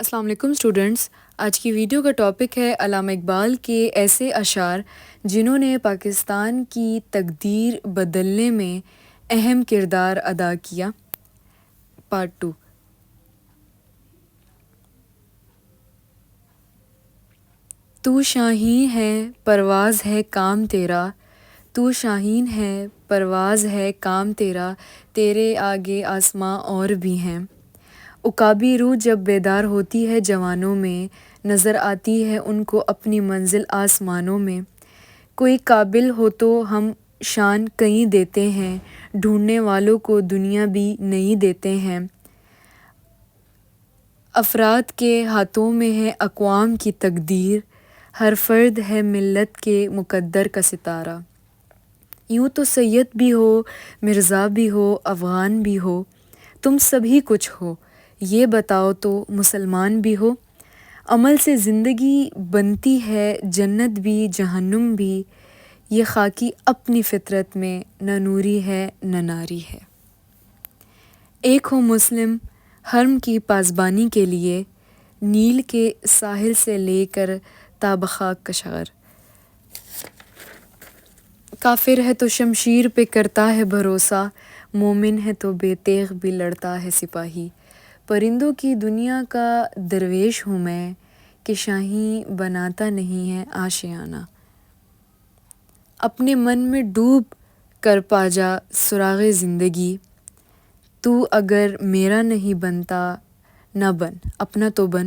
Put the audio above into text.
السلام علیکم اسٹوڈنٹس، آج کی ویڈیو کا ٹاپک ہے علامہ اقبال کے ایسے اشعار جنہوں نے پاکستان کی تقدیر بدلنے میں اہم کردار ادا کیا۔ پارٹ 2۔ تو شاہین ہے پرواز ہے کام تیرا، تو شاہین ہے پرواز ہے کام تیرا، تیرے آگے آسماں اور بھی ہیں۔ عقابی روح جب بیدار ہوتی ہے جوانوں میں، نظر آتی ہے ان کو اپنی منزل آسمانوں میں۔ کوئی قابل ہو تو ہم شان کہیں دیتے ہیں، ڈھونڈنے والوں کو دنیا بھی نہیں دیتے ہیں۔ افراد کے ہاتھوں میں ہے اقوام کی تقدیر، ہر فرد ہے ملت کے مقدر کا ستارہ۔ یوں تو سید بھی ہو، مرزا بھی ہو، افغان بھی ہو، تم سبھی کچھ ہو، یہ بتاؤ تو مسلمان بھی ہو۔ عمل سے زندگی بنتی ہے جنت بھی جہنم بھی، یہ خاکی اپنی فطرت میں نہ نوری ہے نہ ناری ہے۔ ایک ہو مسلم حرم کی پاسبانی کے لیے، نیل کے ساحل سے لے کر تا بخاک کشغر۔ کافر ہے تو شمشیر پہ کرتا ہے بھروسہ، مومن ہے تو بے تیغ بھی لڑتا ہے سپاہی۔ پرندوں کی دنیا کا درویش ہوں میں، کہ شاہین بناتا نہیں ہے آشیانہ۔ اپنے من میں ڈوب کر پا جا سراغ زندگی، تو اگر میرا نہیں بنتا نہ بن، اپنا تو بن۔